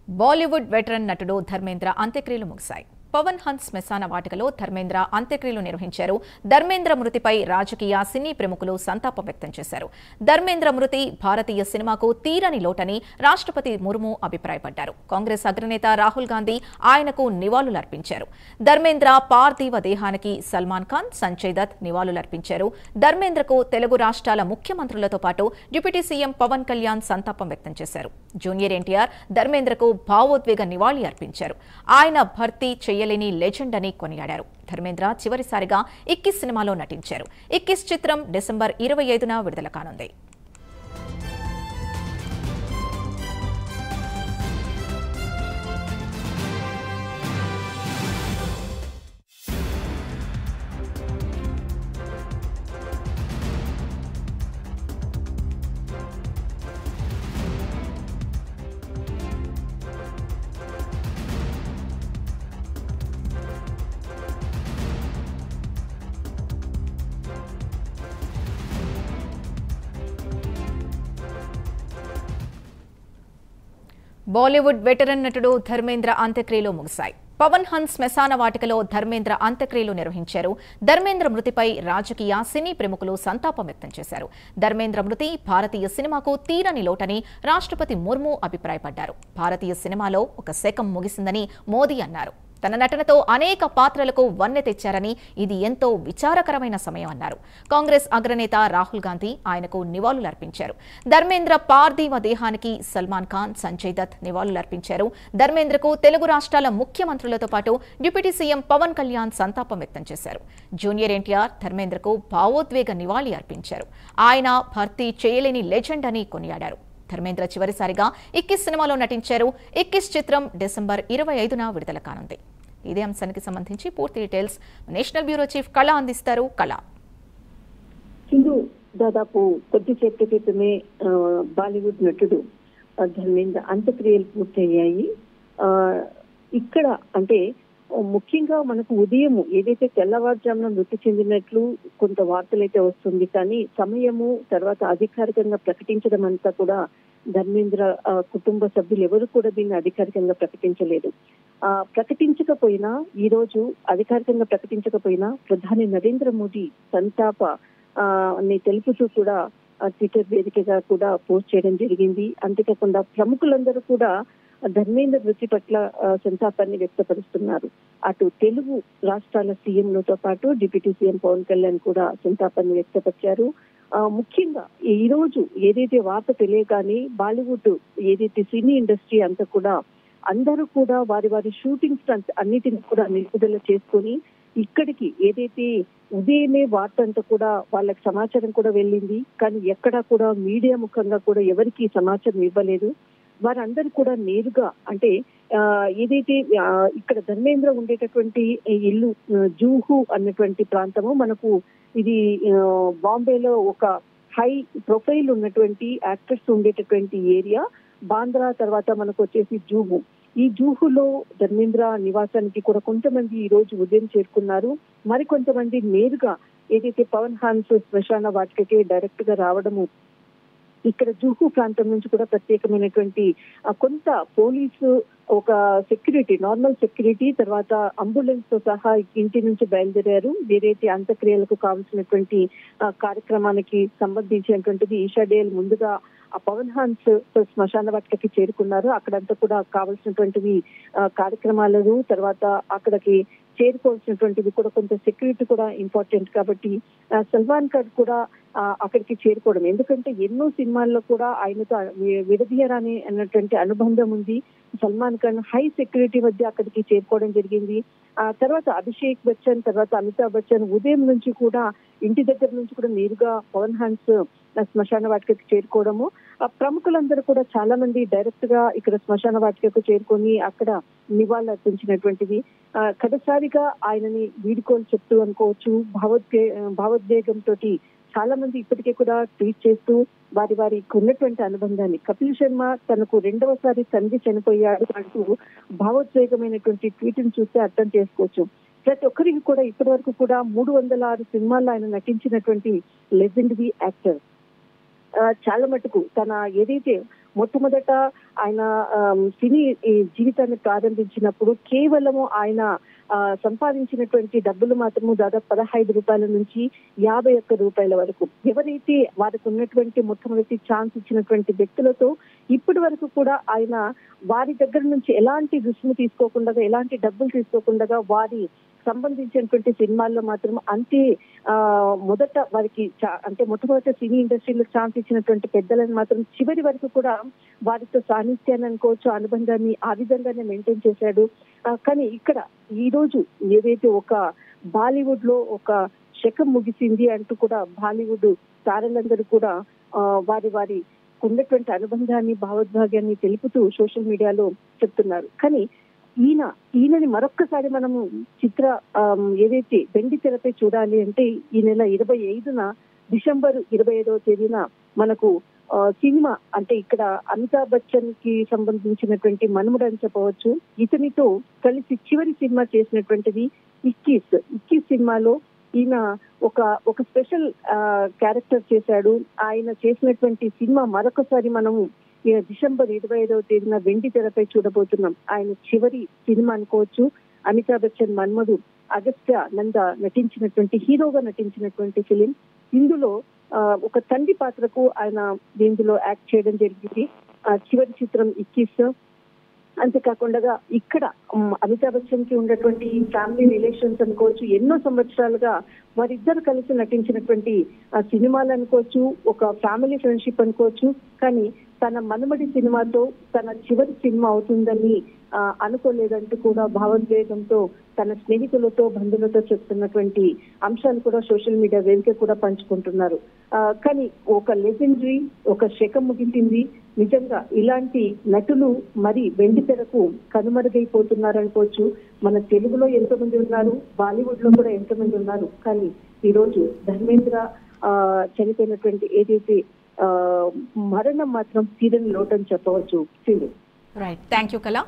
Bollywood veteran నటుడు ధర్మేంద్ర అంత్యక్రియలు ముగిశాయి. పవన్ హన్స్ శ్మశాన వాటికలో ధర్మేంద్ర అంత్యక్రియలు నిర్వహించారు. ధర్మేంద్ర మృతిపై రాజకీయ సినీ ప్రముఖులు సంతాపం వ్యక్తం చేశారు. ధర్మేంద్ర మృతి భారతీయ సినిమాకు తీరని లోటని రాష్ట్రపతి ముర్ము అభిప్రాయపడ్డారు. కాంగ్రెస్ అగ్రనేత రాహుల్ గాంధీ ఆయనకు నివాళులర్పించారు. ధర్మేంద్ర పార్థివ దేహానికి సల్మాన్ ఖాన్, సంజయ్ దత్ నివాళులర్పించారు. ధర్మేంద్రకు తెలుగు రాష్ట్రాల ముఖ్యమంత్రులతో పాటు డిప్యూటీ సీఎం పవన్ కళ్యాణ్ సంతాపం వ్యక్తం చేశారు. జూనియర్ ఎన్టీఆర్ ధర్మేంద్రకు భావోద్వేగ నివాళి అర్పించారు. ఆయన భర్తీ చేయలేని లెజెండ్ అని కొనియాడారు. ధర్మేంద్ర చివరిసారిగా 21 సినిమాలో నటించారు. 21 చిత్రం డిసెంబర్ 25న విడుదల కానుంది. బాలీవుడ్ వెటరన్ నటుడు ధర్మేంద్ర అంత్యక్రియలు ముగిశాయి. పవన్ హన్స్ శ్మశాన వాటికలో ధర్మేంద్ర అంత్యక్రియలు నిర్వహించారు. ధర్మేంద్ర మృతిపై రాజకీయ సినీ ప్రముఖులు సంతాపం వ్యక్తం చేశారు. ధర్మేంద్ర మృతి భారతీయ సినిమాకు తీరని లోటని రాష్ట్రపతి ముర్ము అభిప్రాయపడ్డారు. భారతీయ సినిమాలో ఒక శకం ముగిసిందని మోదీ అన్నారు. తన నటనతో అనేక పాత్రలకు వన్నె తెచ్చారని ఇది ఎంతో విచారకరమైన సమయం అన్నారు. కాంగ్రెస్ అగ్రనేత రాహుల్ గాంధీ ఆయనకు నివాళులర్పించారు. ధర్మేంద్ర పార్థివ దేహానికి సల్మాన్ ఖాన్, సంజయ్ దత్ నివాళులర్పించారు. ధర్మేంద్రకు తెలుగు రాష్ట్రాల ముఖ్యమంత్రులతో పాటు డిప్యూటీ సీఎం పవన్ కళ్యాణ్ సంతాపం వ్యక్తం చేశారు. జూనియర్ ఎన్టీఆర్ ధర్మేంద్రకు భావోద్వేగ నివాళి అర్పించారు. ఆయన భర్తీ చేయలేని లెజెండ్ అని కొనియాడారు. ధర్మేంద్ర చివరిసారిగా 21 సినిమాలో నటించారు. 21 చిత్రం డిసెంబర్ 25న విడుదల కానుంది. ఇదే అంశానికి సంబంధించి పూర్తి డీటెయిల్స్ నేషనల్ బ్యూరో చీఫ్ కళ అందిస్తారు. కళ, హిందూ దాదాపు కొద్దిసేపటి క్రితమే బాలీవుడ్ నటుడు ధర్మేంద్ర అంత్యక్రియలు పూర్తయ్యాయి. ఇక్కడ అంటే ముఖ్యంగా మనకు ఉదయం ఏదైతే తెల్లవారుజామున మృతి చెందినట్లు కొంత వార్తలైతే వస్తుంది, కానీ సమయము తర్వాత అధికారికంగా ప్రకటించడం అంతా కూడా ధర్మేంద్ర కుటుంబ సభ్యులు ఎవరు కూడా దీన్ని అధికారికంగా ప్రకటించలేదు. ప్రకటించకపోయినా ఈ రోజు అధికారికంగా ప్రకటించకపోయినా ప్రధాని నరేంద్ర మోదీ సంతాప తెలుపుతూ కూడా ట్విట్టర్ వేదికగా కూడా పోస్ట్ చేయడం జరిగింది. అంతేకాకుండా ప్రముఖులందరూ కూడా ధర్మేంద్ర మృతి పట్ల సంతాపాన్ని వ్యక్తపరుస్తున్నారు. అటు తెలుగు రాష్ట్రాల సీఎంలతో పాటు డిప్యూటీ సీఎం పవన్ కళ్యాణ్ కూడా సంతాపాన్ని వ్యక్తపరిచారు. ముఖ్యంగా ఈ రోజు ఏదైతే వార్త తెలియగానే బాలీవుడ్ ఏదైతే సినీ ఇండస్ట్రీ అంతా కూడా అందరూ కూడా వారి వారి షూటింగ్స్ అన్నిటిని కూడా నిలుపుదల చేసుకొని ఇక్కడికి ఏదైతే ఉదయమే వార్త అంతా కూడా వాళ్ళకి సమాచారం కూడా వెళ్ళింది, కానీ ఎక్కడా కూడా మీడియా ముఖంగా కూడా ఎవరికి సమాచారం ఇవ్వలేదు. వారందరూ కూడా నేరుగా అంటే ఏదైతే ఇక్కడ ధర్మేంద్ర ఉండేటటువంటి ఇల్లు జూహు అన్నటువంటి ప్రాంతము, మనకు ఇది బాంబేలో ఒక హై ప్రొఫైల్ ఉన్నటువంటి యాక్టర్స్ ఉండేటటువంటి ఏరియా. బాంద్రా తర్వాత మనకు వచ్చేసి జూహు. ఈ జూహులో ధర్మేంద్ర నివాసానికి కూడా కొంతమంది ఈ రోజు ఉదయం చేరుకున్నారు. మరికొంతమంది నేరుగా ఏదైతే పవన్ హన్స్ శ్మశాన వాటికకే డైరెక్ట్ గా రావడము, ఇక్కడ జూహు ప్రాంతం నుంచి కూడా ప్రత్యేకమైనటువంటి కొంత పోలీసు ఒక సెక్యూరిటీ, నార్మల్ సెక్యూరిటీ తర్వాత అంబులెన్స్ తో సహా ఇంటి నుంచి బయలుదేరారు. ఏదైతే అంత్యక్రియలకు కావాల్సినటువంటి కార్యక్రమానికి సంబంధించినటువంటిది ఈషాడేల్ ముందుగా ఆ పవన్ హన్స్ శ్మశాన వాటికకి చేరుకున్నారు. అక్కడంతా కూడా కావాల్సినటువంటివి కార్యక్రమాలను తర్వాత అక్కడికి చేరుకోవాల్సినటువంటిది కూడా కొంత సెక్యూరిటీ కూడా ఇంపార్టెంట్ కాబట్టి సల్మాన్ ఖాన్ కూడా అక్కడికి చేరుకోవడం, ఎందుకంటే ఎన్నో సినిమాల్లో కూడా ఆయనతో విడదీయరాని అన్నటువంటి అనుబంధం ఉంది. సల్మాన్ ఖాన్ హై సెక్యూరిటీ మధ్య అక్కడికి చేరుకోవడం జరిగింది. ఆ తర్వాత అభిషేక్ బచ్చన్ తర్వాత అమితాబ్ బచ్చన్ ఉదయం నుంచి కూడా ఇంటి దగ్గర నుంచి కూడా నేరుగా పవన్ హన్స్ శ్మశాన వాటికకు చేరుకోవడము. ప్రముఖులందరూ కూడా చాలా మంది డైరెక్ట్ గా ఇక్కడ శ్మశాన వాటికకు చేరుకొని అక్కడ నివాళులు అర్పించినటువంటిది. కడసారిగా ఆయనని వీడుకోలు చెప్తూ అనుకోవచ్చు. భావోద్వేగంతో చాలా మంది ఇప్పటికే కూడా ట్వీట్ చేస్తూ వారికి ఉన్నటువంటి అనుబంధాన్ని, కపిల్ శర్మ తనకు రెండవసారి తండ్రి చనిపోయాడు అంటూ భావోద్వేగమైనటువంటి ట్వీట్ ని చూస్తే అర్థం చేసుకోవచ్చు. ప్రతి ఒక్కరికి కూడా ఇప్పటి వరకు కూడా 306 సినిమాల్లో ఆయన నటించినటువంటి లెజెండరీ యాక్టర్. చాలా మటుకు తన ఏదైతే మొట్టమొదట ఆయన సినీ జీవితాన్ని ప్రారంభించినప్పుడు కేవలము ఆయన సంపాదించినటువంటి డబ్బులు మాత్రము దాదాపు 15 రూపాయల నుంచి 51 రూపాయల వరకు. ఎవరైతే వారికి ఉన్నటువంటి మొట్టమొదటి ఛాన్స్ ఇచ్చినటువంటి వ్యక్తులతో ఇప్పటి వరకు కూడా ఆయన వారి దగ్గర నుంచి ఎలాంటి రుసుము తీసుకోకుండా, ఎలాంటి డబ్బులు తీసుకోకుండా వారి సంబంధించినటువంటి సినిమాల్లో మాత్రం అంతే మొదట వారికి అంటే మొట్టమొదటి సినీ ఇండస్ట్రీలో ఛాన్స్ ఇచ్చినటువంటి పెద్దలను మాత్రం చివరి వరకు కూడా వారితో సాన్నిధ్యాన్ని అనుకోవచ్చు, అనుబంధాన్ని ఆ విధంగానే మెయింటైన్ చేశాడు. కానీ ఇక్కడ ఈ రోజు ఏదైతే ఒక బాలీవుడ్ లో ఒక శకం ముగిసింది అంటూ కూడా బాలీవుడ్ తారలందరూ కూడా వారి ఉన్నటువంటి అనుబంధాన్ని, భావోద్వేగాన్ని తెలుపుతూ సోషల్ మీడియాలో చెప్తున్నారు. కానీ ఈయనని మరొక్కసారి మనము ఏదైతే వెండి తెరపై చూడాలి అంటే ఈ నెల 25న డిసెంబర్ 25వ తేదీన మనకు సినిమా అంటే ఇక్కడ అమితాబ్ బచ్చన్ కి సంబంధించినటువంటి మనుమడు అని చెప్పవచ్చు. ఇతనితో కలిసి చివరి సినిమా చేసినటువంటిది 21 సినిమాలో ఈయన ఒక స్పెషల్ క్యారెక్టర్ చేశాడు. ఆయన చేసినటువంటి సినిమా మరొకసారి మనము డిసెంబర్ 25వ తేదీన వెండి తెరపై చూడబోతున్నాం. ఆయన చివరి సినిమా అనుకోవచ్చు. అమితాబ్ బచ్చన్ మన్మధు అగస్త్య నంద హీరోగా నటించినటువంటి ఫిలిం. ఇందులో ఒక తండ్రి పాత్రకు ఆయన దీంట్లో యాక్ట్ చేయడం జరిగింది. చివరి చిత్రం 21. అంతేకాకుండా ఇక్కడ అమితాబ్ బచ్చన్ కి ఉన్నటువంటి ఫ్యామిలీ రిలేషన్స్ అనుకోవచ్చు, ఎన్నో సంవత్సరాలుగా వారిద్దరు కలిసి నటించినటువంటి సినిమాలు అనుకోవచ్చు, ఒక ఫ్యామిలీ ఫ్రెండ్షిప్ అనుకోవచ్చు. కానీ తన మనుమడి సినిమాతో తన చివరి సినిమా అవుతుందని అనుకోలేదంటూ కూడా భావోద్వేగంతో తన స్నేహితులతో, బంధువులతో చెప్తున్నటువంటి అంశాలు కూడా సోషల్ మీడియా వేదిక కూడా పంచుకుంటున్నారు. కానీ ఒక లెజెండరీ, ఒక శకం ముగిసింది. నిజంగా ఇలాంటి నటులు మరి వెండి తెరకు కనుమరుగైపోతున్నారు అనుకోవచ్చు. మన తెలుగులో ఎంతమంది ఉన్నారు, బాలీవుడ్ లో కూడా ఎంతమంది ఉన్నారు. కానీ ఈ రోజు ధర్మేంద్ర చనిపోయినటువంటి ఏదైతే మరణం మాత్రం తీరని లోటు అని చెప్పవచ్చు. రైట్, థ్యాంక్ యూ కళ.